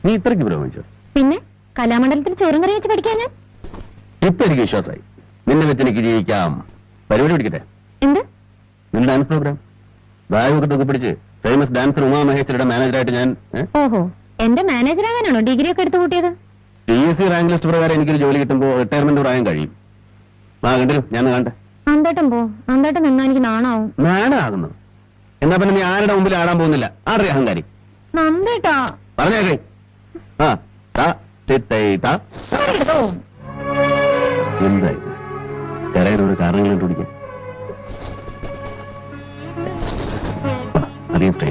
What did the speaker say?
നീ ഇത്രയ്ക്ക് പുരോഗമിച്ചോ? പിന്നെ കലാമണ്ഡലത്തിൽ ചോറും കറി വെച്ച് പഠിക്കാനാ. ഇപ്പൊ എനിക്ക് വിശ്വാസമായി. നിന്നെ വെച്ച് എനിക്ക് ജീവിക്കാം. പരിപാടി പിടിക്കട്ടെ. എന്ത്? നിന്റെ ഡാൻസ് പ്രോഗ്രാം ബാഗൊക്കെ തൂക്കി പിടിച്ച് ഫേമസ് ഡാൻസർ ഉമാ മഹേശ്വരിയുടെ മാനേജറായിട്ട് ഞാൻ. ഓഹോ, എന്റെ മാനേജറാകാനാണോ ഡിഗ്രി ഒക്കെ എടുത്തു കൂട്ടിയത്? PSC റാങ്ക് ലിസ്റ്റ് പ്രകാരം എനിക്കൊരു ജോലി കിട്ടുമ്പോൾ റിട്ടയർമെന്റ് പ്രായം കഴിയും. കണ്ടിരും ഞാൻ കാണട്ടെ. നന്ദേട്ടൻ പോ. നന്ദേട്ടൻ നിന്നാ എനിക്ക് നാണാവും. നാണാകുന്നു? എന്നാ പിന്നെ നീ ആരുടെ മുമ്പിൽ ആടാൻ പോകുന്നില്ല. ആരുടെ അഹങ്കാരി? നന്ദേട്ടാ പറഞ്ഞേക്കേ. എന്തായി കരയിലൊരു കാരണങ്ങൾ കണ്ടുപിടിക്കാൻ അധികം സ്ട്രെയിൻ